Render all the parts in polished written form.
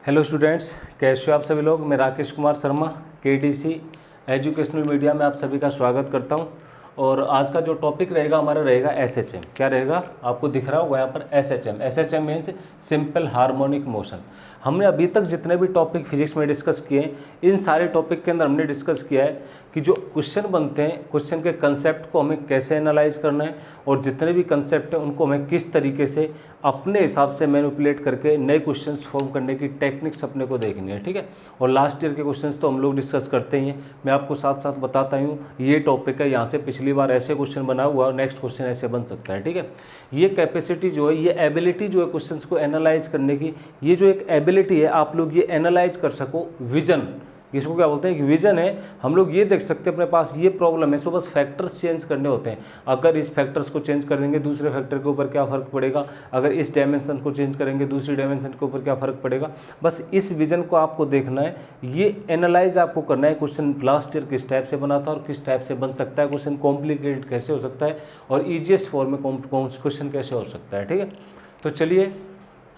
Hello students, कैसे हो आप सभी लोग। मैं Rakesh Kumar Sharma KDC educational media में आप सभी का स्वागत करता हूं। और आज का जो टॉपिक रहेगा हमारा रहेगा एसएचएम। क्या रहेगा, आपको दिख रहा होगा यहाँ पर SHM. SHM means simple harmonic motion. हमने अभी तक जितने भी टॉपिक फिजिक्स में डिस्कस किए हैं, इन सारे टॉपिक के अंदर हमने डिस्कस किया है कि जो क्वेश्चन बनते हैं, क्वेश्चन के कंसेप्ट को हमें कैसे एनालाइज करना है और जितने भी कंसेप्ट हैं उनको हमें किस तरीके से अपने हिसाब से मैनिपुलेट करके नए क्वेश्चंस फॉर्म करने की टेक्निक्स अपने को देखनी है, ठीक है। और लास्ट ईयर के क्वेश्चंस तो हम लोग डिस्कस करते ही हैं। मैं आपको साथ साथ बताता हूँ ये टॉपिक है, यहाँ से पिछली बार ऐसे क्वेश्चन बना हुआ और नेक्स्ट क्वेश्चन ऐसे बन सकता है, ठीक है। ये कैपेसिटी जो है, ये एबिलिटी जो है क्वेश्चंस को एनालाइज करने की, ये जो एक एबिलिटी है आप लोग ये एनालाइज कर सको, विजन, इसको क्या बोलते हैं कि विजन है। हम लोग ये देख सकते हैं अपने पास ये प्रॉब्लम है, सो बस फैक्टर्स चेंज करने होते हैं। अगर इस फैक्टर्स को चेंज कर देंगे दूसरे फैक्टर के ऊपर क्या फ़र्क पड़ेगा, अगर इस डायमेंशन को चेंज करेंगे दूसरी डायमेंशन के ऊपर क्या फ़र्क पड़ेगा। बस इस विजन को आपको देखना है, ये एनालाइज आपको करना है। क्वेश्चन लास्ट ईयर किस टाइप से बना था और किस टाइप से बन सकता है, क्वेश्चन कॉम्प्लिकेटेड कैसे हो सकता है और ईजिएस्ट फॉर्म में क्वेश्चन कैसे हो सकता है, ठीक है। तो चलिए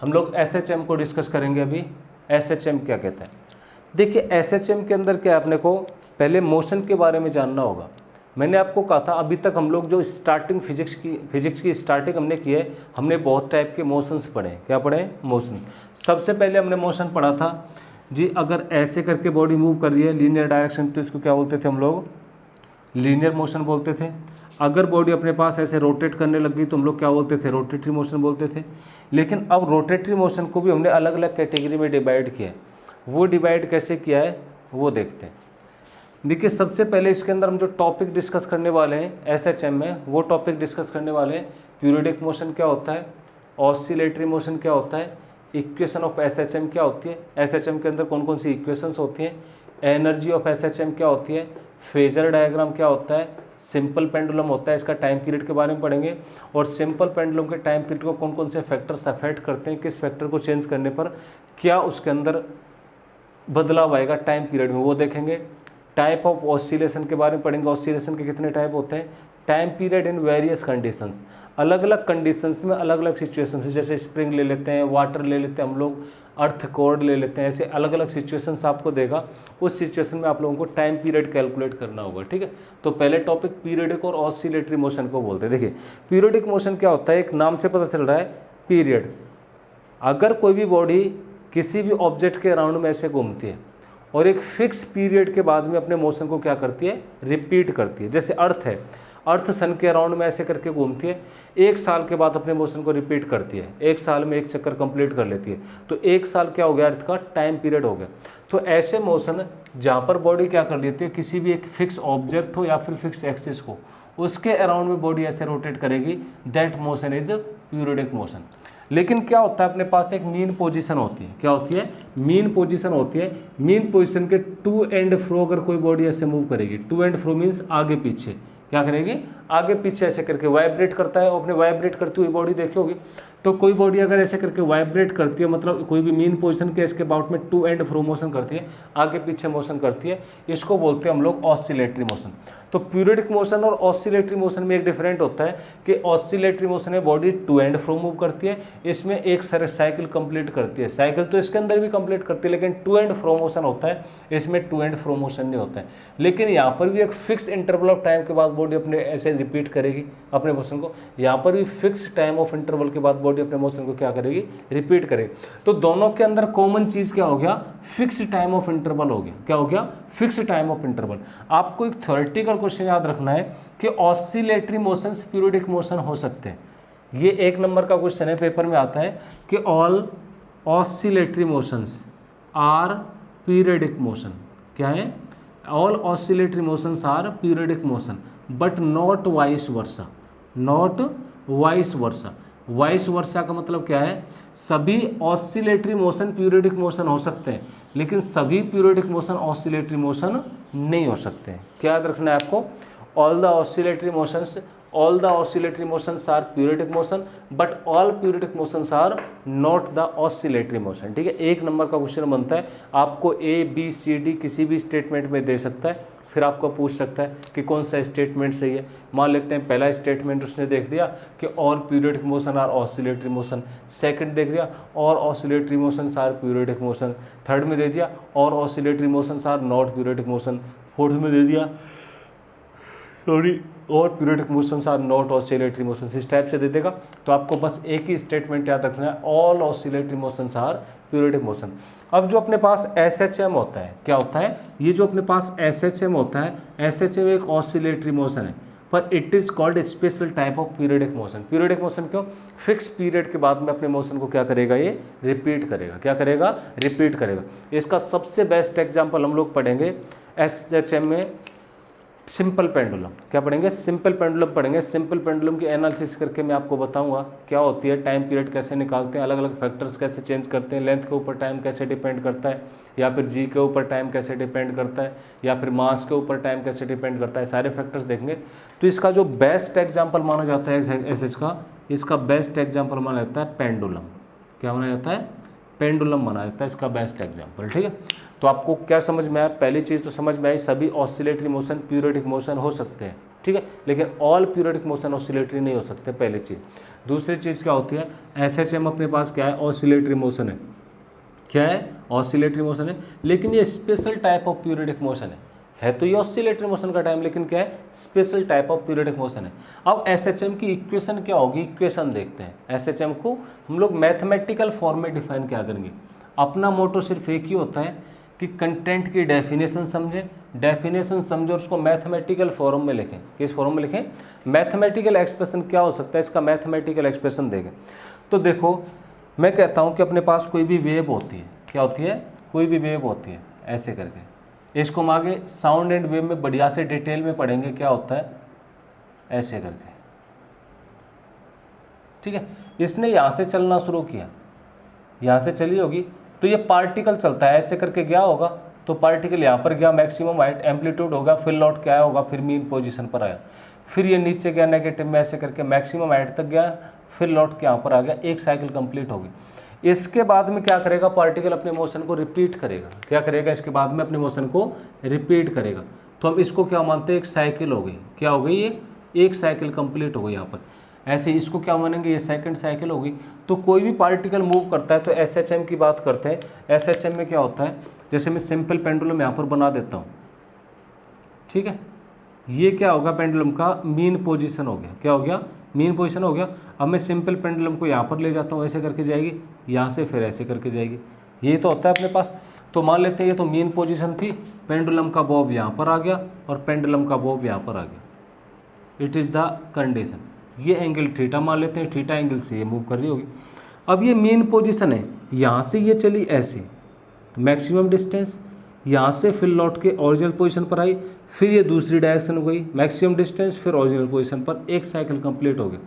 हम लोग एसएचएम को डिस्कस करेंगे अभी। एसएचएम क्या कहता है, देखिए एसएचएम के अंदर क्या, अपने को पहले मोशन के बारे में जानना होगा। मैंने आपको कहा था अभी तक हम लोग जो स्टार्टिंग फिजिक्स की स्टार्टिंग हमने की है, हमने बहुत टाइप के मोशंस पढ़े। क्या पढ़े, मोशन। सबसे पहले हमने मोशन पढ़ा था जी, अगर ऐसे करके बॉडी मूव कर रही है लीनियर डायरेक्शन, तो इसको क्या बोलते थे हम लोग, लीनियर मोशन बोलते थे। अगर बॉडी अपने पास ऐसे रोटेट करने लग गई तो हम लोग क्या बोलते थे, रोटेटरी मोशन बोलते थे। लेकिन अब रोटेटरी मोशन को भी हमने अलग अलग कैटेगरी में डिवाइड किया है। वो डिवाइड कैसे किया है वो देखते हैं। देखिए सबसे पहले इसके अंदर हम जो टॉपिक डिस्कस करने वाले हैं एसएचएम में, वो टॉपिक डिस्कस करने वाले हैं पीरियोडिक मोशन क्या होता है, ऑसिलेटरी मोशन क्या होता है, इक्वेशन ऑफ एसएचएम क्या होती है, एसएचएम के अंदर कौन कौन सी इक्वेशंस होती हैं, एनर्जी ऑफ एसएचएम क्या होती है, फेजर डायग्राम क्या होता है, सिंपल पेंडुलम होता है, इसका टाइम पीरियड के बारे में पढ़ेंगे। और सिंपल पेंडुलम के टाइम पीरियड को कौन कौन से फैक्टर्स अफेक्ट करते हैं, किस फैक्टर को चेंज करने पर क्या उसके अंदर बदलाव आएगा टाइम पीरियड में, वो देखेंगे। टाइप ऑफ ऑसिलेशन के बारे में पढ़ेंगे, ऑसिलेशन के कितने टाइप होते हैं, time period in various conditions, अलग अलग कंडीशंस में अलग अलग सिचुएशंस, जैसे स्प्रिंग ले लेते हैं, वाटर ले लेते हैं हम लोग, अर्थ कोर ले लेते हैं, ऐसे अलग अलग सिचुएशंस आपको देगा। उस सिचुएशन में आप लोगों को टाइम पीरियड कैलकुलेट करना होगा, ठीक है। तो पहले टॉपिक पीरियडिक और ऑसिलेटरी मोशन को बोलते हैं। देखिए पीरियडिक मोशन क्या होता है, एक नाम से पता चल रहा है पीरियड। अगर कोई भी बॉडी किसी भी ऑब्जेक्ट के अराउंड में ऐसे घूमती है और एक फिक्स पीरियड के बाद में अपने मोशन को क्या करती है, रिपीट करती है। जैसे अर्थ है, अर्थ सन के अराउंड में ऐसे करके घूमती है, एक साल के बाद अपने मोशन को रिपीट करती है, एक साल में एक चक्कर कंप्लीट कर लेती है। तो एक साल क्या हो गया, अर्थ का टाइम पीरियड हो गया। तो ऐसे मोशन जहाँ पर बॉडी क्या कर लेती है, किसी भी एक फिक्स ऑब्जेक्ट हो या फिर फिक्स एक्सिस को, उसके अराउंड में बॉडी ऐसे रोटेट करेगी, that motion is periodic motion. लेकिन क्या होता है, अपने पास एक मीन पोजीशन होती है। क्या होती है, मीन पोजीशन होती है। मीन पोजीशन के टू एंड फ्रो अगर कोई बॉडी ऐसे मूव करेगी, टू एंड फ्रो मीन्स आगे पीछे, क्या करेगी, आगे पीछे ऐसे करके वाइब्रेट करता है। अपने वाइब्रेट करती हुई बॉडी देखी होगी। तो कोई बॉडी अगर ऐसे करके वाइब्रेट करती है, मतलब कोई भी मीन पोजीशन के इसके अबाउट में टू एंड फ्रो मोशन करती है, आगे पीछे मोशन करती है, इसको बोलते हैं हम लोग ऑसिलेटरी मोशन। तो पीरियडिक मोशन और ऑसिलेटरी मोशन में एक डिफरेंट होता है कि ऑसिलेटरी मोशन में body to and fro move करती है, इसमें एक साइकिल कंप्लीट करती है। साइकिल तो इसके अंदर भी कंप्लीट करती है, लेकिन टू एंड फ्रो मोशन होता है, इसमें टू एंड फ्रो मोशन नहीं होता है। लेकिन यहाँ पर भी एक फिक्स इंटरवल ऑफ टाइम के बाद बॉडी अपने ऐसे रिपीट करेगी अपने मोशन को। यहाँ पर भी फिक्स टाइम ऑफ इंटरवल के बाद बॉडी अपने मोशन को क्या करेगी, रिपीट करेगी। तो दोनों के अंदर कॉमन चीज़ क्या हो गया, फिक्स टाइम ऑफ इंटरवल हो गया। क्या हो गया, फिक्स टाइम ऑफ इंटरवल। आपको एक थ्योरेटिकल क्वेश्चन याद रखना है कि ऑसिलेटरी मोशंस पीरियडिक मोशन हो सकते हैं। ये एक नंबर का क्वेश्चन है, पेपर में आता है कि all oscillatory motions are periodic motion. क्या है, all oscillatory motions are periodic motion but not vice versa, not vice versa. Vice versa का मतलब क्या है, सभी ऑसिलेटरी मोशन पीरियडिक मोशन हो सकते हैं, लेकिन सभी पीरियडिक मोशन ऑसिलेटरी मोशन नहीं हो सकते हैं। क्या याद रखना है आपको, all the oscillatory motions are periodic motion but all periodic motions are not the oscillatory motion. ठीक है, एक नंबर का क्वेश्चन बनता है, आपको A B C D किसी भी स्टेटमेंट में दे सकता है, फिर आपको पूछ सकता है कि कौन सा स्टेटमेंट सही है। मान लेते हैं पहला स्टेटमेंट उसने देख दिया कि all periodic motion are oscillatory motion, second देख दिया और oscillatory motions are periodic motion, third में दे दिया और oscillatory motions are not periodic motion, fourth में दे दिया सॉरी और periodic motions are not oscillatory motions. इस टाइप से दे देगा। तो आपको बस एक ही स्टेटमेंट याद रखना है, all oscillatory motions are periodic motion. अब जो अपने पास SHM होता है, क्या होता है, ये जो अपने पास SHM होता है, SHM एक ऑसिलेटरी मोशन है, पर it is called special type of periodic motion. Periodic motion क्यों, फिक्स पीरियड के बाद में अपने मोशन को क्या करेगा, ये रिपीट करेगा। क्या करेगा, रिपीट करेगा। इसका सबसे बेस्ट एग्जाम्पल हम लोग पढ़ेंगे SHM में सिंपल पेंडुलम। क्या पढ़ेंगे, सिंपल पेंडुलम पढ़ेंगे। सिंपल पेंडुलम की एनालिसिस करके मैं आपको बताऊंगा क्या होती है, टाइम पीरियड कैसे निकालते हैं, अलग अलग फैक्टर्स कैसे चेंज करते हैं, लेंथ के ऊपर टाइम कैसे डिपेंड करता है, या फिर जी के ऊपर टाइम कैसे डिपेंड करता है, या फिर मास के ऊपर टाइम कैसे डिपेंड करता है, सारे फैक्टर्स देखेंगे। तो इसका जो बेस्ट एग्जाम्पल माना जाता है एसएच का, इसका बेस्ट एग्जाम्पल माना जाता है पेंडुलम। क्या माना जाता है, पेंडुलम माना जाता है इसका बेस्ट एग्जाम्पल। ठीक है, तो आपको क्या समझ में आया, पहली चीज़ तो समझ में आई सभी ऑसिलेटरी मोशन पीरियोडिक मोशन हो सकते हैं। ठीक है, लेकिन ऑल पीरियोडिक मोशन ऑसिलेटरी नहीं हो सकते, पहली चीज़। दूसरी चीज़ क्या होती है, SHM अपने पास क्या है, ऑसिलेटरी मोशन है। क्या है, ऑसिलेटरी मोशन है, लेकिन ये special type of periodic motion है तो ये ऑसिलेटरी मोशन का टाइम, लेकिन क्या है, special type of periodic motion है। अब SHM की इक्वेशन क्या होगी, इक्वेशन देखते हैं। SHM को हम लोग मैथमेटिकल फॉर्म में डिफाइन क्या करेंगे। अपना मोटो सिर्फ एक ही होता है कि कंटेंट की डेफिनेशन समझें, डेफिनेशन समझो और उसको मैथमेटिकल फॉर्म में लिखें। किस फॉर्म में लिखें, मैथमेटिकल एक्सप्रेशन क्या हो सकता है, इसका मैथमेटिकल एक्सप्रेशन देखें। तो देखो, मैं कहता हूँ कि अपने पास कोई भी वेव होती है, क्या होती है, कोई भी वेव होती है, ऐसे करके। इसको हम आगे साउंड एंड वेव में बढ़िया से डिटेल में पढ़ेंगे क्या होता है, ऐसे करके। ठीक है, इसने यहाँ से चलना शुरू किया, यहाँ से चली होगी, तो ये पार्टिकल चलता है, ऐसे करके गया होगा, तो पार्टिकल यहाँ पर गया, मैक्सिमम हाइट एम्पलीट्यूड होगा, फिर लौट के आया होगा, फिर मीन पोजीशन पर आया, फिर ये नीचे गया नेगेटिव में, ऐसे करके मैक्सिमम हाइट तक गया, फिर लौट के यहाँ पर आ गया, एक साइकिल कंप्लीट होगी। इसके बाद में क्या करेगा, पार्टिकल अपने मोशन को रिपीट करेगा। क्या करेगा, इसके बाद में अपने मोशन को रिपीट करेगा। तो हम इसको क्या मानते हैं, एक साइकिल हो गई। क्या हो गई, ये एक साइकिल कंप्लीट हो गई यहाँ पर। ऐसे इसको क्या मानेंगे, ये सेकंड साइकिल होगी। तो कोई भी पार्टिकल मूव करता है तो SHM की बात करते हैं। SHM में क्या होता है, जैसे मैं सिंपल पेंडुलम यहाँ पर बना देता हूँ। ठीक है, ये क्या होगा, पेंडुलम का मीन पोजीशन हो गया। क्या हो गया, मीन पोजीशन हो गया। अब मैं सिंपल पेंडुलम को यहाँ पर ले जाता हूँ, ऐसे करके जाएगी, यहाँ से फिर ऐसे करके जाएगी। ये तो होता है अपने पास। तो मान लेते हैं ये तो मीन पोजीशन थी, पेंडुलम का बॉब यहाँ पर आ गया और पेंडुलम का बॉब यहाँ पर आ गया। It is the condition. ये एंगल थीटा मान लेते हैं, थीटा एंगल से ये मूव कर रही होगी। अब ये मीन पोजीशन है, यहाँ से ये चली ऐसे, तो मैक्सिमम डिस्टेंस, यहाँ से फिर लौट के ओरिजिनल पोजीशन पर आई, फिर ये दूसरी डायरेक्शन हो गई, मैक्सिमम डिस्टेंस, फिर ओरिजिनल पोजीशन पर, एक साइकिल कंप्लीट हो गया।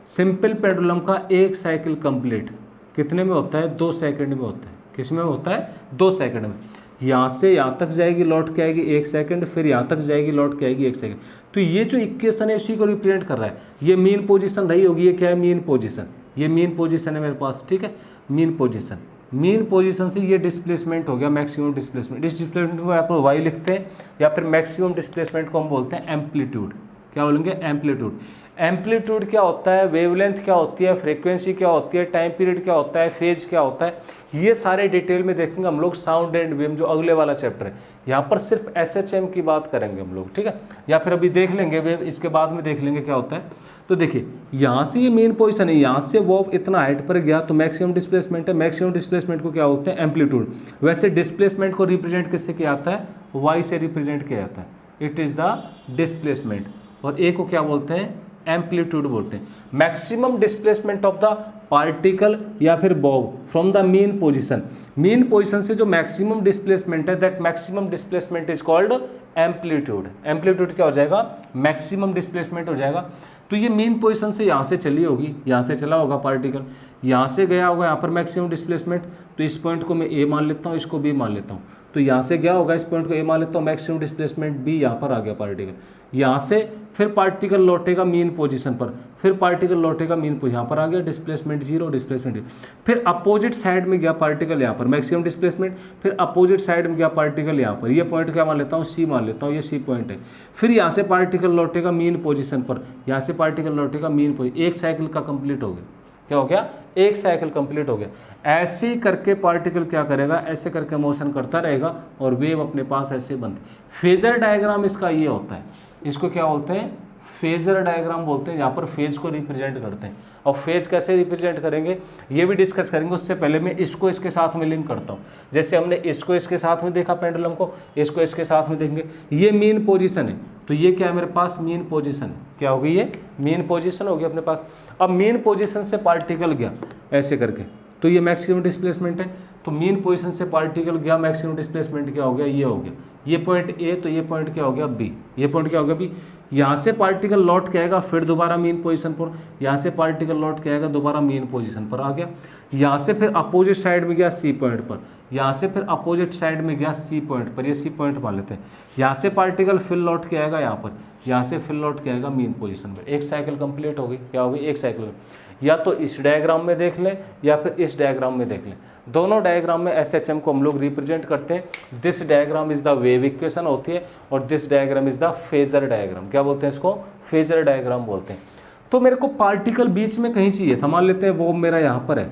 सिंपल पेंडुलम का एक साइकिल कंप्लीट कितने में होता है, 2 सेकंड में होता है। किस में होता है, 2 सेकंड में। यहाँ से यहाँ तक जाएगी, लौट के आएगी 1 सेकंड, फिर यहाँ तक जाएगी, लौट के आएगी 1 सेकंड। तो ये जो इक्वेशन है इसी को रिप्रेजेंट कर रहा है। ये मीन पोजीशन रही होगी, ये क्या है, मीन पोजीशन। ये मीन पोजीशन है मेरे पास। ठीक है, मीन पोजीशन, मीन पोजीशन से ये डिस्प्लेसमेंट हो गया मैक्सिमम डिस्प्लेसमेंट। इस डिस्प्लेसमेंट को आप वाई लिखते हैं, या फिर मैक्सिमम डिस्प्लेसमेंट को हम बोलते हैं एम्पलीट्यूड। क्या बोलेंगे, एम्पलीट्यूड। एम्पलीट्यूड क्या होता है, वेवलेंथ क्या होती है, फ्रीक्वेंसी क्या होती है, टाइम पीरियड क्या होता है, फेज क्या होता है, ये सारे डिटेल में देखेंगे हम लोग साउंड एंड वेव, जो अगले वाला चैप्टर है। यहाँ पर सिर्फ SHM की बात करेंगे हम लोग। ठीक है, या फिर अभी देख लेंगे वेव, इसके बाद में देख लेंगे क्या होता है। तो देखिए, यहाँ से ये मेन पोजीशन है, यहाँ से वो इतना हाइट पर गया तो मैक्सिमम डिस्प्लेसमेंट है। मैक्सिमम डिस्प्लेसमेंट को क्या बोलते हैं, एम्पलीट्यूड। वैसे डिस्प्लेसमेंट को रिप्रेजेंट किससे किया जाता है, वाई से रिप्रेजेंट किया जाता है। It is the displacement. और ए को क्या बोलते हैं, एम्पलीट्यूड बोलते हैं। Maximum displacement of the particle या फिर Bob from the mean position. Mean position से जो मैक्सिमम डिस्प्लेसमेंट है, that maximum displacement is called amplitude. Amplitude क्या हो जाएगा, मैक्सिमम डिस्प्लेसमेंट हो जाएगा। तो ये मीन पोजीशन से यहाँ से चली होगी, यहाँ से चला होगा पार्टिकल, यहाँ से गया होगा यहाँ पर मैक्सिमम डिस्प्लेसमेंट। तो इस पॉइंट को मैं ए मान लेता हूँ, इसको बी मान लेता हूँ। तो यहाँ से गया होगा, इस पॉइंट को ए मान लेता हूँ, मैक्सिमम डिस्प्लेसमेंट बी, यहाँ पर आ गया पार्टिकल। यहाँ से फिर पार्टिकल लौटेगा मीन पोजीशन पर, फिर पार्टिकल लौटेगा मीन पोजीशन, यहाँ पर आ गया डिस्प्लेसमेंट जीरो, डिस्प्लेसमेंट जीरो, फिर अपोजिट साइड में गया पार्टिकल यहाँ पर मैक्सिमम डिस्प्लेसमेंट, फिर अपोजिट साइड में गया पार्टिकल यहाँ पर, ये पॉइंट क्या मान लेता हूँ, सी मान लेता हूँ, ये सी पॉइंट है। फिर यहाँ से पार्टिकल लौटेगा मीन पोजीशन पर, यहाँ से पार्टिकल लौटेगा मीन पोजीशन, एक साइकिल का कंप्लीट हो गया। क्या हो गया, एक साइकिल कंप्लीट हो गया। ऐसे ही करके पार्टिकल क्या करेगा, ऐसे करके मोशन करता रहेगा और वेव अपने पास ऐसे बनती। फेजर डायग्राम इसका ये होता है, इसको क्या बोलते हैं, फेजर डायग्राम बोलते हैं, यहाँ पर फेज को रिप्रेजेंट करते हैं। और फेज कैसे रिप्रेजेंट करेंगे ये भी डिस्कस करेंगे, उससे पहले मैं इसको इसके साथ में लिंक करता हूँ। जैसे हमने इसको इसके साथ में देखा पेंडुलम को, इसको इसके साथ में देखेंगे, ये मीन पोजीशन है, तो ये क्या है मेरे पास, मीन पोजीशन है। क्या हो गई, ये मीन पोजीशन हो गया अपने पास। अब मीन पोजीशन से पार्टिकल गया ऐसे करके, तो ये मैक्सिमम डिस्प्लेसमेंट है। तो मीन पोजीशन से पार्टिकल गया, मैक्सिमम डिस्प्लेसमेंट क्या हो गया, ये हो गया, ये पॉइंट ए, तो ये पॉइंट क्या हो गया बी, ये पॉइंट क्या हो गया बी। यहाँ से पार्टिकल लौट के आएगा फिर दोबारा मीन पोजीशन पर, यहाँ से पार्टिकल लौट के आएगा दोबारा मीन पोजीशन पर आ गया। यहाँ से फिर अपोजिट साइड में गया सी पॉइंट पर, यहाँ से फिर अपोजिट साइड में गया सी पॉइंट पर, ये सी पॉइंट मान लेते हैं। यहाँ से पार्टिकल फिर लौट के आएगा यहाँ पर, यहाँ से फिर लौट के आएगा मीन पोजीशन पर। एक साइकिल कंप्लीट हो गई। क्या हो गई, एक साइकिल। या तो इस डायग्राम में देख लें या फिर इस डायग्राम में देख लें, दोनों डायग्राम में एसएचएम को हम लोग रिप्रेजेंट करते हैं। This diagram is the wave equation होती है और this diagram is the phasor diagram. क्या बोलते हैं इसको, फेजर डायग्राम बोलते हैं। तो मेरे को पार्टिकल बीच में कहीं चाहिए था, मान लेते हैं वो मेरा यहाँ पर है,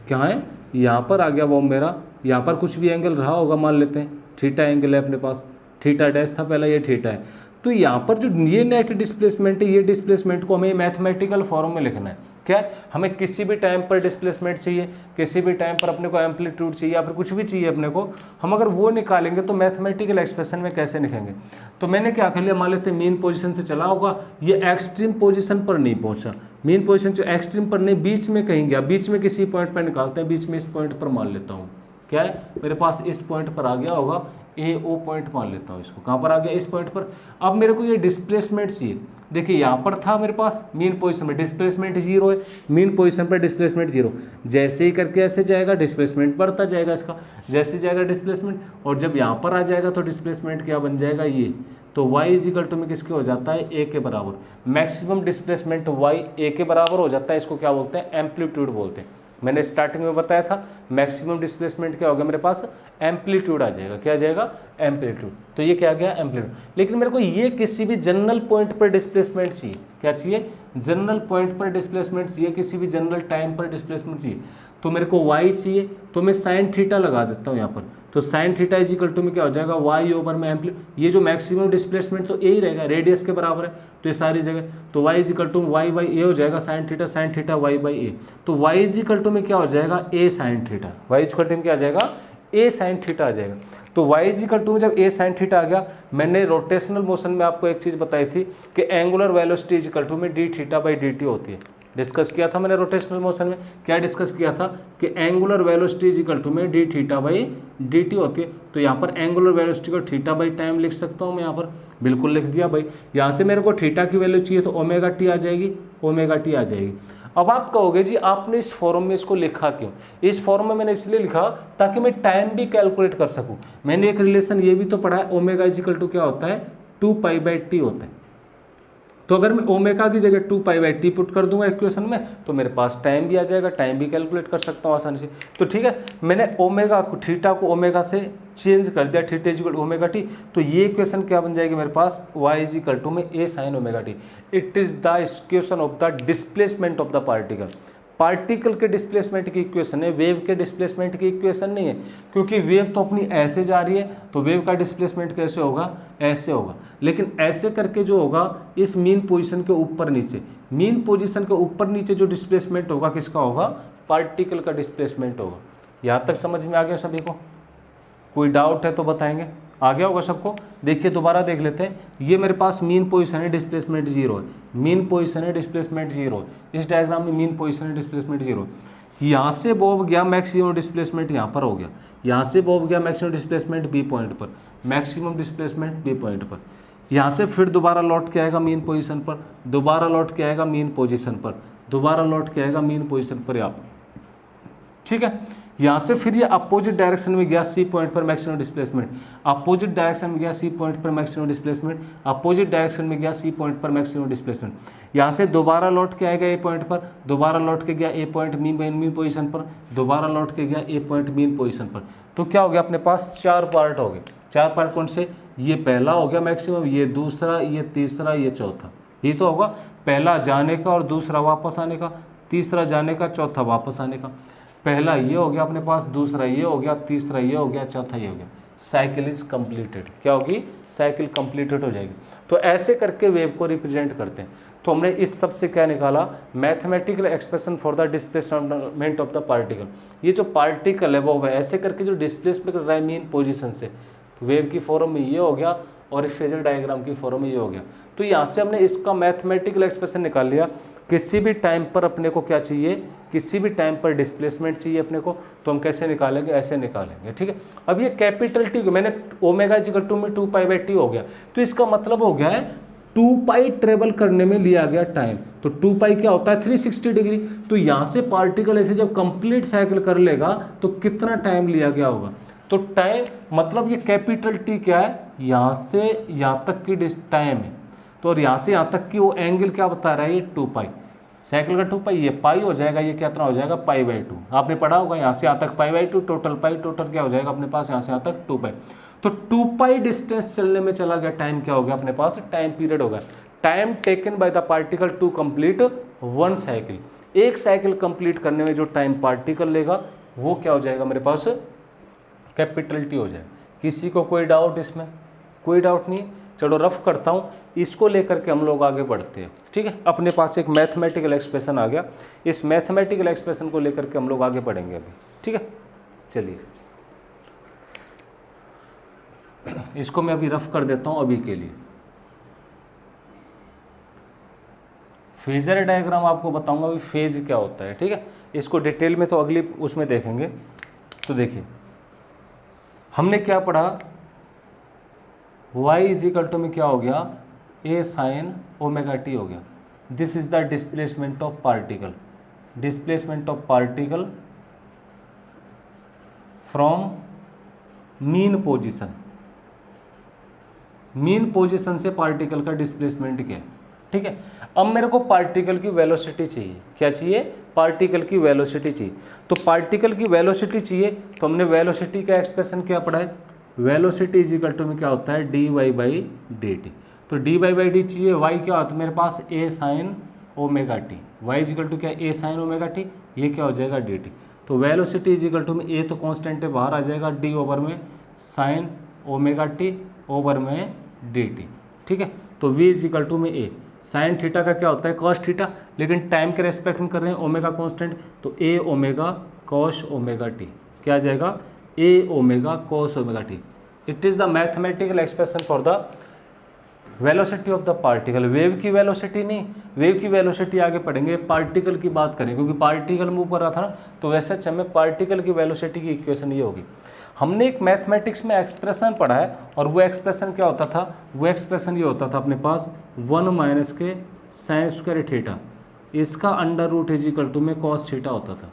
क्या है, यहाँ पर आ गया वो मेरा, यहाँ पर कुछ भी एंगल रहा होगा, मान लेते हैं थीटा एंगल है अपने पास, थीटा डैश था पहला, ये थीटा है। तो यहाँ पर जो ये नेट डिस्प्लेसमेंट है, ये डिस्प्लेसमेंट को हमें मैथमेटिकल फॉर्म में लिखना है। क्या, हमें किसी भी टाइम पर डिस्प्लेसमेंट चाहिए, किसी भी टाइम पर अपने को एम्पलीट्यूड चाहिए या फिर कुछ भी चाहिए अपने को, हम अगर वो निकालेंगे तो मैथमेटिकल एक्सप्रेशन में कैसे लिखेंगे। तो मैंने क्या कर लिया, मान लेते हैं मीन पोजीशन से चला होगा, ये एक्सट्रीम पोजीशन पर नहीं पहुंचा, मीन पोजीशन जो एक्सट्रीम पर नहीं, बीच में कहीं गया, बीच में किसी पॉइंट पर निकालते हैं, बीच में इस पॉइंट पर मान लेता हूँ। क्या है, मेरे पास इस पॉइंट पर आ गया होगा, ए ओ पॉइंट मान लेता हूँ इसको, कहाँ पर आ गया, इस पॉइंट पर। अब मेरे को ये डिस्प्लेसमेंट चाहिए, देखिए यहाँ पर था मेरे पास मीन पोजीशन में डिस्प्लेसमेंट जीरो है, मीन पोजीशन पर डिस्प्लेसमेंट जीरो, जैसे ही करके ऐसे जाएगा डिस्प्लेसमेंट बढ़ता जाएगा इसका, जैसे जाएगा डिस्प्लेसमेंट, और जब यहाँ पर आ जाएगा तो डिस्प्लेसमेंट क्या बन जाएगा, ये। तो y इजिकल टू में किसके हो जाता है, a के बराबर। मैक्सिमम डिस्प्लेसमेंट y a के बराबर हो जाता है, इसको क्या बोलते हैं, एम्पलीट्यूड बोलते हैं। मैंने स्टार्टिंग में बताया था मैक्सिमम डिस्प्लेसमेंट क्या होगा मेरे पास, एम्पलीट्यूड आ जाएगा। क्या आ जाएगा, एम्पलीट्यूड। तो ये क्या गया, एम्पलीट्यूड। लेकिन मेरे को ये किसी भी जनरल पॉइंट पर डिस्प्लेसमेंट चाहिए। क्या चाहिए, जनरल पॉइंट पर डिस्प्लेसमेंट चाहिए, किसी भी जनरल टाइम पर डिस्प्लेसमेंट चाहिए। तो मेरे को y चाहिए, तो मैं साइन थीटा लगा देता हूँ यहाँ पर। तो sine theta is equal to में क्या हो जाएगा, y ओवर में एम्पलीट्यूड, ये जो मैक्सिमम डिस्प्लेसमेंट तो ए ही रहेगा, रेडियस के बराबर है तो ये सारी जगह, तो y is equal to y by a हो जाएगा, sine theta y by a. तो y इज इक्वल टू में क्या हो जाएगा, a sine theta, y is equal to में क्या आ जाएगा, a साइन थीटा आ जाएगा। तो y इज इक्वल टू में जब a साइन थीटा आ गया, मैंने रोटेशनल मोशन में आपको एक चीज़ बताई थी कि angular velocity is equal to में d theta by d t होती है। डिस्कस किया था मैंने रोटेशनल मोशन में, क्या डिस्कस किया था कि angular velocity is equal to में d theta by d t होती है। तो यहाँ पर एंगुलर वेलोसिटी को थीटा बाई टाइम लिख सकता हूँ मैं, यहाँ पर बिल्कुल लिख दिया भाई। यहाँ से मेरे को थीटा की वैल्यू चाहिए तो ओमेगा टी आ जाएगी, ओमेगा टी आ जाएगी। अब आप कहोगे जी आपने इस फॉर्म में इसको लिखा क्यों, इस फॉर्म में मैंने इसलिए लिखा ताकि मैं टाइम भी कैलकुलेट कर सकूँ। मैंने एक रिलेशन ये भी तो पढ़ा है, ओमेगा इज इक्वल टू क्या होता है, 2π/t होता है। तो अगर मैं ओमेगा की जगह 2π/t पुट कर दूंगा इक्वेशन में तो मेरे पास टाइम भी आ जाएगा, टाइम भी कैलकुलेट कर सकता हूँ आसानी से। तो ठीक है, मैंने ओमेगा को थीटा को ओमेगा से चेंज कर दिया, theta is equal to omega t. तो ये इक्वेशन क्या बन जाएगी मेरे पास, y इज इक्वल टू में a sine omega t. It is the equation of the displacement of the particle. Particle के डिस्प्लेसमेंट की इक्वेशन है, वेव के डिस्प्लेसमेंट की इक्वेशन नहीं है, क्योंकि वेव तो अपनी ऐसे जा रही है तो वेव का डिस्प्लेसमेंट कैसे होगा, ऐसे होगा। लेकिन ऐसे करके जो होगा इस मीन पोजीशन के ऊपर नीचे, मीन पोजीशन के ऊपर नीचे जो डिस्प्लेसमेंट होगा किसका होगा, पार्टिकल का डिस्प्लेसमेंट होगा। यहाँ तक समझ में आ गया सभी को, कोई डाउट है तो बताएंगे, आ गया होगा सबको। देखिए दोबारा देख लेते हैं, ये मेरे पास मीन पोजीशन है, डिस्प्लेसमेंट जीरो है, मीन पोजीशन है, डिस्प्लेसमेंट जीरो है। इस डायग्राम में मीन पोजीशन है, डिस्प्लेसमेंट जीरो। यहाँ से बोव गया मैक्सिमम डिस्प्लेसमेंट यहाँ पर हो गया, यहाँ से बोव गया मैक्सिमम डिस्प्लेसमेंट बी पॉइंट पर, मैक्सिमम डिस्प्लेसमेंट बी पॉइंट पर। यहाँ से फिर दोबारा लौट के आएगा मीन पोजीशन पर, दोबारा लौट के आएगा मीन पोजीशन पर, दोबारा लौट के आएगा मीन पोजीशन पर यहाँ पर। ठीक है, यहाँ से फिर ये अपोजिट डायरेक्शन में गया सी पॉइंट पर मैक्सिमम डिस्प्लेसमेंट, अपोजिट डायरेक्शन में गया सी पॉइंट पर मैक्सिमम डिस्प्लेसमेंट, अपोजिट डायरेक्शन में गया सी पॉइंट पर मैक्सिमम डिस्प्लेसमेंट। यहाँ से दोबारा लौट के आएगा ए पॉइंट पर, दोबारा लौट के गया ए पॉइंट मीन पोजीशन पर, दोबारा लौट के गया ए पॉइंट मीन पोजीशन पर। तो क्या हो गया अपने पास, 4 पार्ट हो गए। 4 पार्ट कौन से, ये पहला हो गया मैक्सिमम, ये दूसरा, ये तीसरा, ये चौथा। ये तो होगा पहला जाने का और दूसरा वापस आने का, तीसरा जाने का, चौथा वापस आने का। पहला ये हो गया अपने पास, दूसरा ये हो गया, तीसरा ये हो गया, चौथा ये हो गया। Cycle is completed. क्या होगी, साइकिल कंप्लीटेड हो जाएगी। तो ऐसे करके वेव को रिप्रेजेंट करते हैं। तो हमने इस सब से क्या निकाला, mathematical expression for the displacement of the particle. ये जो पार्टिकल है वो ऐसे करके जो डिस्प्लेसमेंट कर रहा है मीन पोजीशन से, तो वेव की फॉर्म में ये हो गया और इस फेजर डायग्राम की फॉर्म में ये हो गया। तो यहाँ से हमने इसका मैथमेटिकल एक्सप्रेशन निकाल लिया। किसी भी टाइम पर अपने को क्या चाहिए, किसी भी टाइम पर डिस्प्लेसमेंट चाहिए अपने को, तो हम कैसे निकालेंगे, ऐसे निकालेंगे। ठीक है, अब ये कैपिटल टी मैंने ओमेगा इक्वल टू में 2π/t हो गया, तो इसका मतलब हो गया है 2π ट्रेवल करने में लिया गया टाइम। तो 2π क्या होता है, 360 डिग्री। तो यहाँ से पार्टिकल ऐसे जब कंप्लीट साइकिल कर लेगा तो कितना टाइम लिया गया होगा। तो टाइम मतलब ये कैपिटल टी क्या है, यहाँ से यहाँ तक की टाइम है। तो और यहाँ से यहाँ तक की वो एंगल क्या बता रहा है, ये 2π, साइकिल का 2π, ये पाई हो जाएगा, ये कितना हो जाएगा π/2। आपने पढ़ा होगा यहाँ से यहाँ तक π/2, टोटल पाई, टोटल क्या हो जाएगा अपने पास यहाँ से यहाँ तक 2π। तो 2π डिस्टेंस चलने में चला गया टाइम, क्या हो गया अपने पास, टाइम पीरियड होगा। Time taken by the particle to complete 1 cycle. एक साइकिल कंप्लीट करने में जो टाइम पार्टिकल लेगा वो क्या हो जाएगा मेरे पास, कैपिटल टी हो जाएगा। किसी को कोई डाउट इसमें, कोई डाउट नहीं। चलो रफ करता हूँ, इसको लेकर के हम लोग आगे बढ़ते हैं। ठीक है, अपने पास एक मैथमेटिकल एक्सप्रेशन आ गया, इस मैथमेटिकल एक्सप्रेशन को लेकर के हम लोग आगे बढ़ेंगे अभी। ठीक है, चलिए इसको मैं अभी रफ कर देता हूँ अभी के लिए। फेजर डायग्राम आपको बताऊंगा अभी फेज क्या होता है। ठीक है, इसको डिटेल में तो अगली उसमें देखेंगे। तो देखिए हमने क्या पढ़ा, y इजिकल टू में क्या हो गया, a sin ओमेगा टी हो गया। This is the displacement of particle, displacement of particle from mean position. Mean position से पार्टिकल का डिस्प्लेसमेंट क्या है। ठीक है, अब मेरे को पार्टिकल की वेलोसिटी चाहिए। क्या चाहिए, पार्टिकल की वेलोसिटी चाहिए। तो पार्टिकल की वेलोसिटी चाहिए तो हमने वेलोसिटी का एक्सप्रेशन क्या पढ़ा है, वेलोसिटी इज इक्वल टू में क्या होता है, dy/dt। तो dy/dt चाहिए, y क्या होता है मेरे पास, a sin omega t. Y is equal to क्या, a sin ओमेगा टी, ये क्या हो जाएगा dt। तो वेलोसिटी इज इक्वल टू में a तो कांस्टेंट है, बाहर आ जाएगा, d ओवर में sin ओमेगा टी ओवर में dt। ठीक है, तो v इज इक्वल टू में a साइन थीटा का क्या होता है, कॉस थीटा, लेकिन टाइम के रेस्पेक्ट में कर रहे हैं, ओमेगा कांस्टेंट, तो a omega cos omega t क्या आ जाएगा, a omega cos omega t. It is the mathematical expression for the velocity of the particle. Wave की वेलोसिटी नहीं, वेव की वेलोसिटी आगे पढ़ेंगे, पार्टिकल की बात करें, क्योंकि पार्टिकल मूव कर रहा था ना, तो वैसे हमें पार्टिकल की वेलोसिटी की इक्वेशन ये होगी। हमने एक मैथमेटिक्स में एक्सप्रेशन पढ़ा है, और वो एक्सप्रेशन क्या होता था, वो एक्सप्रेशन ये होता था अपने पास 1 - के साइन स्क्वायर थीटा, इसका under root is equal to में कॉस थीटा होता था,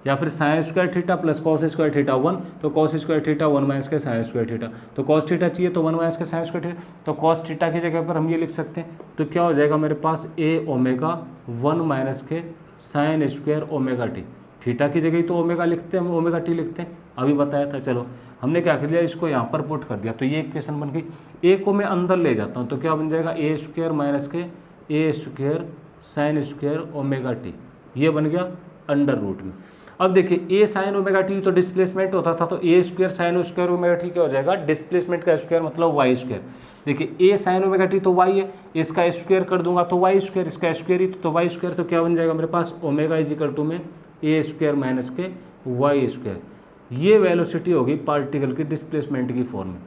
या फिर sine square theta plus cos square theta 1, तो कॉस स्क्वायर थीटा 1 - के साइन स्क्वायर थीटा, तो कॉस थीटा चाहिए तो 1 - के साइन स्क्वायर थीटा, तो कॉस थीटा की जगह पर हम ये लिख सकते हैं, तो क्या हो जाएगा मेरे पास a ओमेगा 1 - के sine square omega T. Theta की जगह ही तो ओमेगा लिखते हैं, हम ओमेगा टी लिखते हैं, अभी बताया था। चलो हमने क्या कर लिया, इसको यहाँ पर पुट कर दिया, तो ये इक्वेशन बन गई। ए को मैं अंदर ले जाता हूँ, तो क्या बन जाएगा, a स्क्वायर माइनस के a square sine square omega t, ये बन गया अंडर रूट में। अब देखिए a साइन ओमेगा टी तो डिस्प्लेसमेंट होता था, तो a square sine square omega t क्या हो जाएगा, डिस्प्लेसमेंट का स्क्वायर मतलब y स्क्वायर। देखिए a साइन ओमेगा टी तो y है, इसका स्क्वायर कर दूंगा तो y स्क्वायर, इसका स्क्वायर ही तो y स्क्वायर, तो क्या बन जाएगा मेरे पास, ओमेगा इज इक्वल टू में a स्क्वायर माइनस के y स्क्वायर। ये वेलोसिटी होगी पार्टिकल की डिस्प्लेसमेंट की फॉर्म में।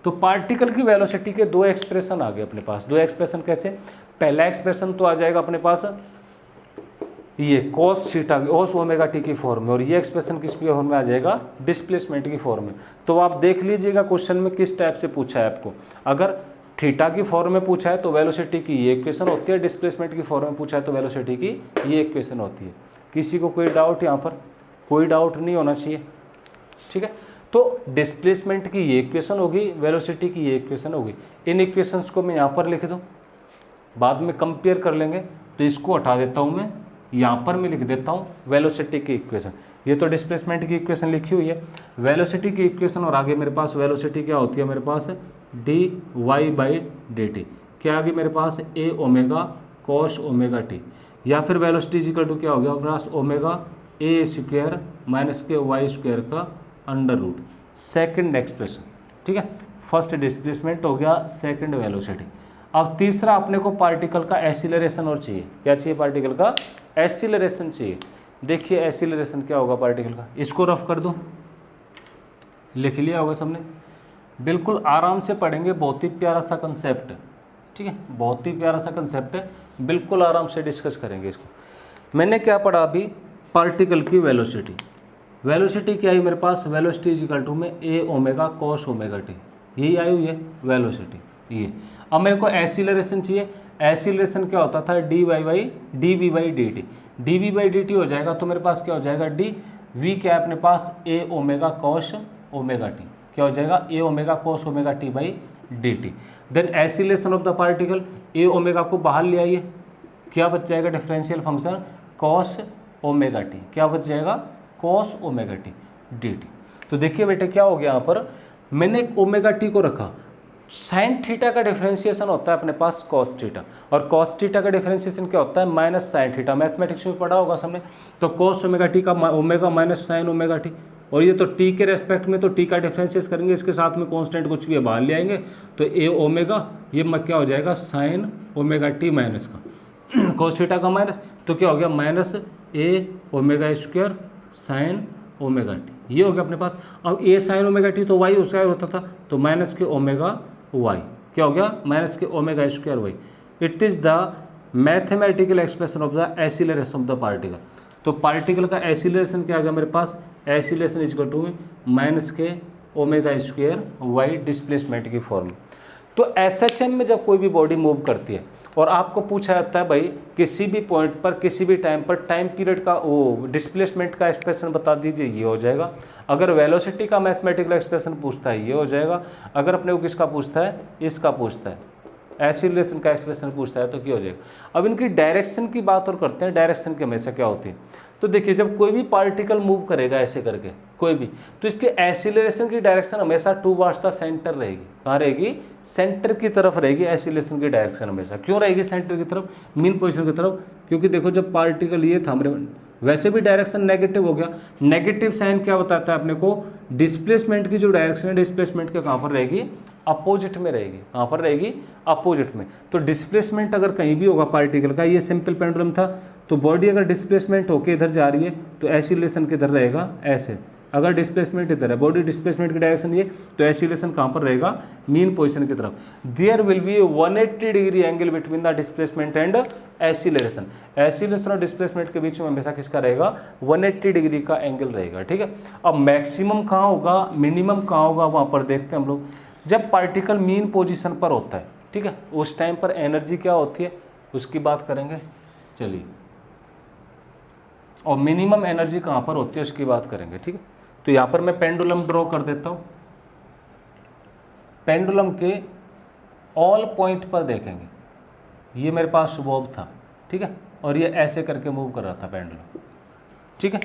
तो पार्टिकल की वेलोसिटी के दो एक्सप्रेशन आ गए अपने पास। दो एक्सप्रेशन कैसे, पहला एक्सप्रेशन तो आ जाएगा अपने पास ये cos theta cos omega T की फॉर्म में, और ये एक्सप्रेशन किस की फॉर्म में आ जाएगा, डिस्प्लेसमेंट की फॉर्म में। तो आप देख लीजिएगा क्वेश्चन में किस टाइप से पूछा है आपको। अगर थीटा की फॉर्म में पूछा है तो वेलोसिटी की ये इक्वेशन होती है, डिस्प्लेसमेंट की फॉर्म में पूछा है तो वेलोसिटी की ये इक्वेशन होती है। किसी को कोई डाउट यहाँ पर, कोई डाउट नहीं होना चाहिए, ठीक है। तो डिस्प्लेसमेंट की ये इक्वेशन होगी, वेलोसिटी की ये इक्वेशन होगी। इन इक्वेशंस को मैं यहाँ पर लिख दूँ, बाद में कंपेयर कर लेंगे। तो इसको हटा देता हूँ मैं, यहाँ पर मैं लिख देता हूँ वेलोसिटी की इक्वेशन। ये तो डिस्प्लेसमेंट की इक्वेशन लिखी हुई है, वेलोसिटी की इक्वेशन। और आगे मेरे पास वेलोसिटी क्या होती है, मेरे पास dy बाई dt, क्या आ गई मेरे पास a omega cos omega T, या फिर वेलोसिटी इक्वल टू क्या हो गया मेरे पास ओमेगा a स्क्वायर माइनस के वाई स्क्वायर का अंडर रूट। सेकेंड एक्सप्रेशन, ठीक है। फर्स्ट डिस्प्लेसमेंट हो गया, सेकेंड वेलोसिटी। अब तीसरा अपने को पार्टिकल का एसिलरेशन और चाहिए। क्या चाहिए, पार्टिकल का एसिलरेशन चाहिए। देखिए एसिलरेशन क्या होगा पार्टिकल का, इसको रफ कर दूं, लिख लिया होगा सबने, बिल्कुल आराम से पढ़ेंगे। बहुत ही प्यारा सा कंसेप्ट है, ठीक है, बहुत ही प्यारा सा कंसेप्ट है, बिल्कुल आराम से डिस्कस करेंगे इसको। मैंने क्या पढ़ा अभी, पार्टिकल की वेलोसिटी। वेलोसिटी क्या है मेरे पास, वेलोसिटी इज इक्वल टू में a omega cos omega T, यही आई हुई है वेलोसिटी ये। अब मेरे को एसिलरेशन चाहिए। एसिलरेशन क्या होता था, d v by d t, d v by d t हो जाएगा। तो मेरे पास क्या हो जाएगा, डी वी क्या है अपने पास a omega cos omega t, क्या हो जाएगा a omega cos omega t by d t. Then acceleration of the particle, a omega को बाहर ले आइए, क्या बच जाएगा differential function cos omega t, क्या बच जाएगा cos omega t d t. तो देखिए बेटे क्या हो गया यहाँ पर, मैंने ओमेगा टी को रखा, साइन थीटा का डिफरेंशिएशन होता है अपने पास कॉस थीटा, और कॉस थीटा का डिफरेंशिएशन क्या होता है माइनस साइन थीटा, मैथमेटिक्स में पढ़ा होगा सबने। तो कॉस ओमेगा टी का omega minus sign omega T, और ये तो टी के रेस्पेक्ट में, तो टी का डिफरेंशिएट करेंगे, इसके साथ में कांस्टेंट कुछ भी बाहर ले आएंगे, तो ए ओमेगा ये क्या हो जाएगा साइन ओमेगा टी माइनस का कॉस थीटा का माइनस, तो क्या हो गया minus a omega square sine omega t, ये हो गया अपने पास। अब ए साइन ओमेगा टी तो वाई स्क्वायर होता था, तो माइनस के ओमेगा वाई, क्या हो गया minus k omega square y. It is the mathematical expression of the acceleration of the particle. तो पार्टिकल का एसिलरेशन क्या आ गया मेरे पास, acceleration is equal to minus k omega square y displacement की फॉर्म। तो एसएचएम में जब कोई भी बॉडी मूव करती है और आपको पूछा जाता है भाई किसी भी पॉइंट पर किसी भी टाइम पर टाइम पीरियड का वो डिस्प्लेसमेंट का एक्सप्रेशन बता दीजिए, ये हो जाएगा। अगर वेलोसिटी का मैथमेटिकल एक्सप्रेशन पूछता है ये हो जाएगा। अगर अपने को किसका पूछता है, इसका पूछता है, एसिलेशन का एक्सप्रेशन पूछता है तो क्या हो जाएगा। अब इनकी डायरेक्शन की बात और करते हैं, डायरेक्शन की हमेशा क्या होती है। तो देखिए जब कोई भी पार्टिकल मूव करेगा ऐसे करके कोई भी, तो इसके एसिलेशन की डायरेक्शन हमेशा टूवर्ड्स द सेंटर रहेगी। कहाँ रहेगी, सेंटर की तरफ रहेगी एसिलेशन की डायरेक्शन हमेशा। क्यों रहेगी सेंटर की तरफ, मीन पोजीशन की तरफ, क्योंकि देखो जब पार्टिकल ये था हमारे, वैसे भी डायरेक्शन नेगेटिव हो गया। नेगेटिव साइन क्या बताता है अपने को, डिस्प्लेसमेंट की जो डायरेक्शन है डिस्प्लेसमेंट के कहाँ पर रहेगी, अपोजिट में रहेगी। कहाँ पर रहेगी, अपोजिट में। तो डिस्प्लेसमेंट अगर कहीं भी होगा पार्टिकल का, ये सिंपल पेंडुलम था, तो बॉडी अगर डिस्प्लेसमेंट होके इधर जा रही है तो एसिलेशन किधर रहेगा, ऐसे। अगर डिस्प्लेसमेंट इधर है, बॉडी डिस्प्लेसमेंट की डायरेक्शन ये, तो एसिलेशन कहाँ पर रहेगा, मीन पोजीशन की तरफ। There will be 180 degree angle between the displacement and acceleration. Acceleration और डिस्प्लेसमेंट के बीच में हमेशा किसका रहेगा, 180 डिग्री का एंगल रहेगा, ठीक है। अब मैक्सिमम कहाँ होगा, मिनिमम कहाँ होगा, वहाँ पर देखते हैं हम लोग। जब पार्टिकल मीन पोजीशन पर होता है, ठीक है, उस टाइम पर एनर्जी क्या होती है उसकी बात करेंगे, चलिए। और मिनिमम एनर्जी कहाँ पर होती है उसकी बात करेंगे, ठीक है। तो यहाँ पर मैं पेंडुलम ड्रॉ कर देता हूँ। पेंडुलम के ऑल पॉइंट पर देखेंगे, ये मेरे पास सुबोध था, ठीक है, और ये ऐसे करके मूव कर रहा था पेंडुलम, ठीक है।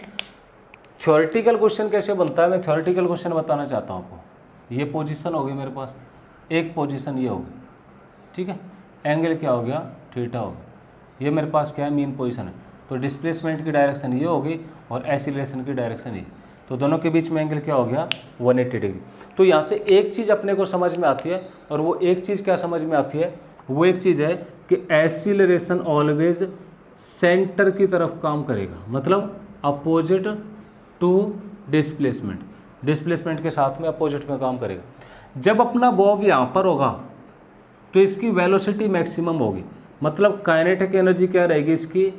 थ्योरेटिकल क्वेश्चन कैसे बनता है, मैं थ्योरेटिकल क्वेश्चन बताना चाहता हूँ आपको। ये पोजीशन होगी मेरे पास, एक पोजीशन ये होगी, ठीक है, एंगल क्या हो गया, थीटा हो गया। ये मेरे पास क्या है, मीन पोजीशन है, तो डिस्प्लेसमेंट की डायरेक्शन ये होगी और एसिलेशन की डायरेक्शन ये, तो दोनों के बीच में एंगल क्या हो गया, 180 डिग्री। तो यहाँ से एक चीज़ अपने को समझ में आती है, और वो एक चीज़ क्या समझ में आती है, वो एक चीज़ है कि एसिलरेशन ऑलवेज सेंटर की तरफ काम करेगा, मतलब अपोजिट टू डिस्प्लेसमेंट, डिस्प्लेसमेंट के साथ में अपोजिट में काम करेगा। जब अपना बॉब यहाँ पर होगा तो इसकी वेलोसिटी मैक्सिमम होगी, मतलब काइनेटिक एनर्जी क्या रहेगी, इसकी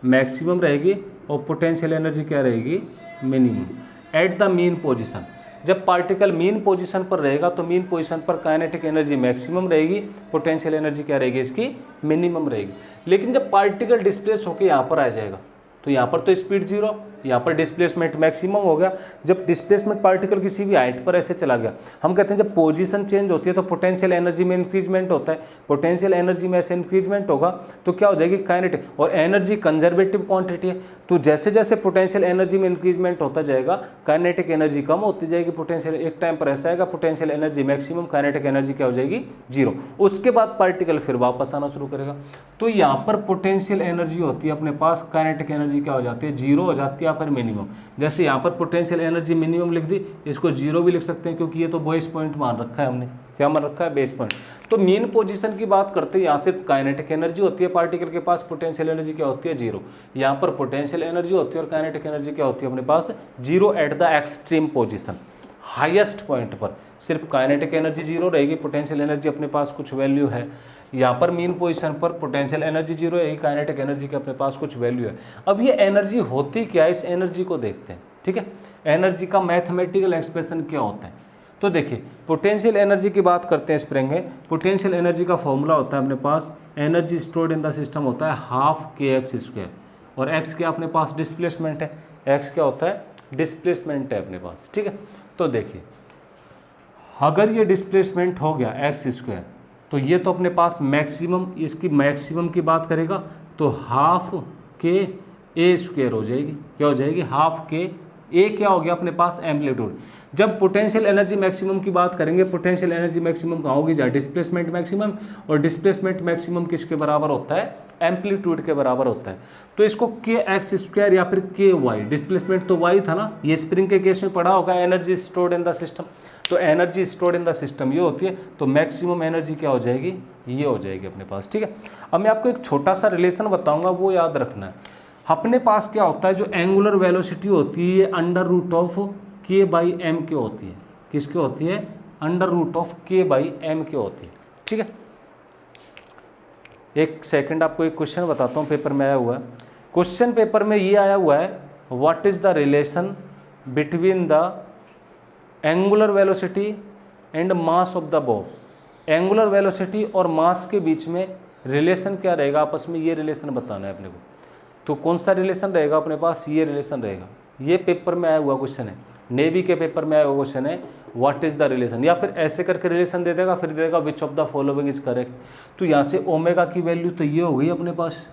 मैक्सिमम रहेगी, और पोटेंशियल एनर्जी क्या रहेगी, minimum at the mean position. जब पार्टिकल मीन पोजीशन पर रहेगा तो मीन पोजीशन पर काइनेटिक एनर्जी मैक्सिमम रहेगी, पोटेंशियल एनर्जी क्या रहेगी, इसकी मिनिमम रहेगी। लेकिन जब पार्टिकल डिस्प्लेस होकर यहाँ पर आ जाएगा तो यहाँ पर तो स्पीड जीरो, यहाँ पर डिस्प्लेसमेंट मैक्सिमम हो गया। जब डिस्प्लेसमेंट पार्टिकल किसी भी हाइट पर ऐसे चला गया, हम कहते हैं जब पोजीशन चेंज होती है तो पोटेंशियल एनर्जी में इंक्रीजमेंट होता है। पोटेंशियल एनर्जी में ऐसे इंक्रीजमेंट होगा तो क्या हो जाएगी, काइनेटिक। और एनर्जी कंजर्वेटिव क्वांटिटी है, तो जैसे जैसे पोटेंशियल एनर्जी में इंक्रीजमेंट होता जाएगा काइनेटिक एनर्जी कम होती जाएगी। पोटेंशियल एक टाइम पर ऐसा आएगा potential energy maximum, kinetic energy क्या हो जाएगी, जीरो। उसके बाद पार्टिकल फिर वापस आना शुरू करेगा। तो यहाँ पर पोटेंशियल एनर्जी होती है अपने पास, काइनेटिक एनर्जी क्या हो जाती है, जीरो हो जाती है या फिर मिनिमम। जैसे यहाँ पर पोटेंशियल एनर्जी मिनिमम लिख दी, इसको जीरो भी लिख सकते हैं क्योंकि ये तो बेस पॉइंट मान रखा है हमने। क्या मान रखा है, बेस पॉइंट। तो मीन पोजीशन की बात करते हैं, यहाँ सिर्फ काइनेटिक एनर्जी होती है पार्टिकल के पास, पोटेंशियल एनर्जी क्या होती है, जीरो। यहाँ पर पोटेंशियल एनर्जी होती है और काइनेटिक एनर्जी क्या होती है अपने पास, zero at the extreme position. Highest point पर सिर्फ काइनेटिक एनर्जी जीरो रहेगी, पोटेंशियल एनर्जी अपने पास कुछ वैल्यू है। यहाँ पर मीन पोजीशन पर पोटेंशियल एनर्जी जीरो है, काइनेटिक एनर्जी के अपने पास कुछ वैल्यू है। अब ये एनर्जी होती क्या है, इस एनर्जी को देखते हैं। ठीक है, एनर्जी का मैथमेटिकल एक्सप्रेशन क्या होता है। तो देखिए पोटेंशियल एनर्जी की बात करते हैं, स्प्रेंगे। पोटेंशियल एनर्जी का फॉर्मूला होता है अपने पास, energy stored in the system होता है हाफ के एक्स स्क्वायर, और एक्स क्या अपने पास डिस्प्लेसमेंट है, एक्स क्या होता है, डिस्प्लेसमेंट है अपने पास। ठीक है, तो देखिए अगर ये डिस्प्लेसमेंट हो गया एक्स स्क्वायर, तो ये तो अपने पास मैक्सिमम, इसकी मैक्सिमम की बात करेगा तो हाफ के ए स्क्वायर हो जाएगी। क्या हो जाएगी, हाफ के ए क्या हो गया अपने पास, एम्पलीट्यूड। जब पोटेंशियल एनर्जी मैक्सिमम की बात करेंगे, पोटेंशियल एनर्जी मैक्सिमम कहाँ होगी, जहाँ डिस्प्लेसमेंट मैक्सिमम, और डिस्प्लेसमेंट मैक्सिमम किसके बराबर होता है, एम्पलीट्यूड के बराबर होता है। तो इसको के एक्स स्क्वायर या फिर के वाई, डिस्प्लेसमेंट तो वाई था ना, ये स्प्रिंग के केस में पढ़ा होगा, energy stored in the system. तो energy stored in the system ये होती है, तो मैक्सिमम एनर्जी क्या हो जाएगी, ये हो जाएगी अपने पास। ठीक है, अब मैं आपको एक छोटा सा रिलेशन बताऊंगा, वो याद रखना है। अपने पास क्या होता है, जो एंगुलर वेलोसिटी होती है अंडर रूट ऑफ के बाई एम के होती है। किसके होती है, अंडर रूट ऑफ के बाई एम के होती है। ठीक है, एक सेकंड आपको एक क्वेश्चन बताता हूँ, पेपर में आया हुआ है। क्वेश्चन पेपर में ये आया हुआ है, what is the relation between the angular velocity and mass of the Bob. Angular velocity और मास के बीच में रिलेशन क्या रहेगा आपस में, ये रिलेशन बताना है अपने को। तो कौन सा रिलेशन रहेगा अपने पास, ये रिलेशन रहेगा। ये पेपर में आया हुआ क्वेश्चन है, नेवी के पेपर में आया हुआ क्वेश्चन है, व्हाट इज द रिलेशन, या फिर ऐसे करके रिलेशन दे देगा, फिर दे देगा which of the following is correct. तो यहाँ से ओमेगा की वैल्यू तो ये हो गई अपने पास,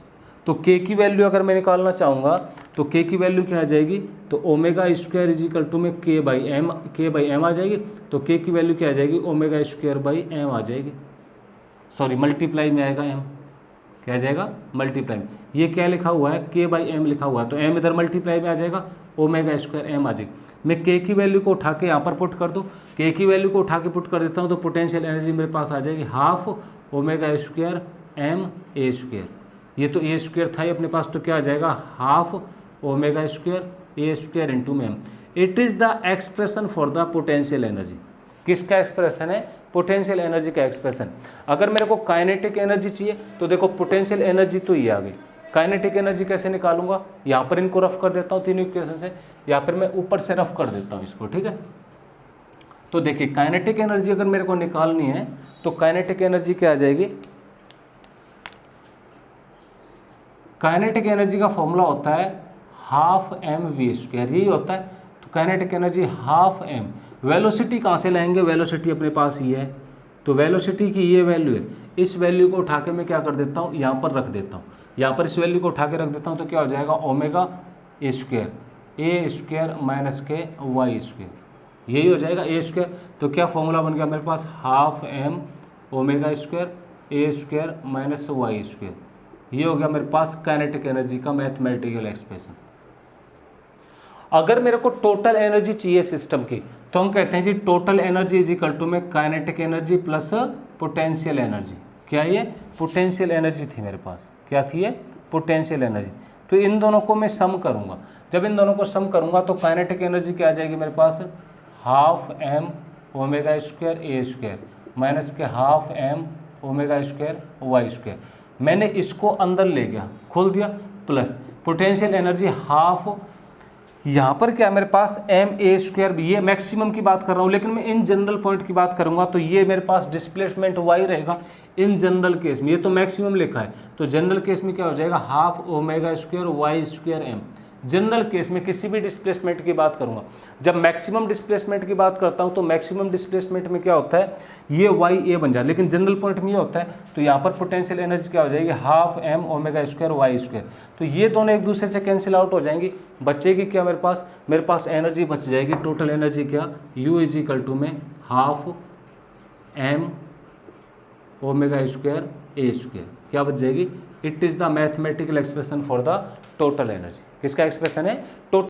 तो के की वैल्यू अगर मैं निकालना चाहूँगा तो के की वैल्यू क्या आ जाएगी, तो omega square is equal to में के बाई एम आ जाएगी। तो के की वैल्यू क्या आ जाएगी, ओमेगा स्क्वायर बाई एम आ जाएगी, सॉरी मल्टीप्लाई में आएगा एम, क्या आ जाएगा, मल्टीप्लाई में। ये क्या लिखा हुआ है, के बाई एम लिखा हुआ है, तो एम इधर मल्टीप्लाई में आ जाएगा, ओमेगा स्क्वायर एम आ जाएगी। मैं के की वैल्यू को उठा के यहाँ पर पुट कर दूँ, के की वैल्यू को उठा के पुट कर देता हूँ, तो पोटेंशियल एनर्जी मेरे पास आ जाएगी half omega square m a square. ये तो ए स्क्वायर था ही अपने पास, तो क्या आ जाएगा, half omega square a square into में m. It is the expression for the potential energy. किसका एक्सप्रेशन है, पोटेंशियल एनर्जी का एक्सप्रेशन। अगर मेरे को काइनेटिक एनर्जी चाहिए तो देखो पोटेंशियल एनर्जी तो ये आ गई, काइनेटिक एनर्जी कैसे निकालूंगा, यहाँ पर इनको रफ कर देता हूँ तीनों इक्वेशन से, या फिर मैं ऊपर से रफ कर देता हूँ इसको। ठीक है, तो देखिए काइनेटिक एनर्जी अगर मेरे को निकालनी है तो काइनेटिक एनर्जी क्या आ जाएगी, काइनेटिक एनर्जी का फॉर्मूला होता है हाफ एम वी स्क्वायर, यही होता है। तो kinetic energy half m. Velocity कहाँ से लाएंगे, वेलोसिटी अपने पास ये है, तो वेलोसिटी की ये वैल्यू है, इस वैल्यू को उठा के मैं क्या कर देता हूँ, यहाँ पर रख देता हूँ, यहाँ पर इस वैल्यू को उठा के रख देता हूँ, तो क्या हो जाएगा, omega square a square minus के वाई स्क्वायर, यही हो जाएगा ए स्क्वायर। तो क्या फॉर्मूला बन गया मेरे पास, half m omega square a square minus Y square, ये हो गया मेरे पास काइनेटिक एनर्जी का मैथमेटिकल एक्सप्रेशन। अगर मेरे को टोटल एनर्जी चाहिए सिस्टम की, तो हम कहते हैं जी total energy is equal to में kinetic energy plus potential energy. क्या ये पोटेंशियल एनर्जी थी मेरे पास, क्या थी ये पोटेंशियल एनर्जी। तो इन दोनों को मैं सम करूंगा, जब इन दोनों को सम करूंगा तो काइनेटिक एनर्जी क्या आ जाएगी मेरे पास, half m omega square a square minus के half m omega square y square. मैंने इसको अंदर ले गया, खोल दिया, प्लस पोटेंशियल एनर्जी हाफ, यहाँ पर क्या मेरे पास एम ए स्क्वायर, ये मैक्सिमम की बात कर रहा हूँ, लेकिन मैं इन जनरल पॉइंट की बात करूँगा तो ये मेरे पास डिस्प्लेसमेंट वाई रहेगा इन जनरल केस में, ये तो मैक्सिमम लिखा है, तो जनरल केस में क्या हो जाएगा, half omega square y square m. General case में किसी भी डिस्प्लेसमेंट की बात करूंगा, जब मैक्सिमम डिस्प्लेसमेंट की बात करता हूं तो मैक्सिमम डिस्प्लेसमेंट में क्या होता है, ये वाई ए बन जाए, लेकिन जनरल पॉइंट में ये होता है। तो यहाँ पर पोटेंशियल एनर्जी क्या हो जाएगी, half m omega square y square. तो ये दोनों एक दूसरे से कैंसिल आउट हो जाएंगी, बचेगी क्या मेरे पास एनर्जी बच जाएगी, टोटल एनर्जी क्या, यू इज इक्वल टू में half m omega square a square, क्या बच जाएगी, it is the mathematical expression for the total energy. किसका एक्सप्रेशन है, टोटल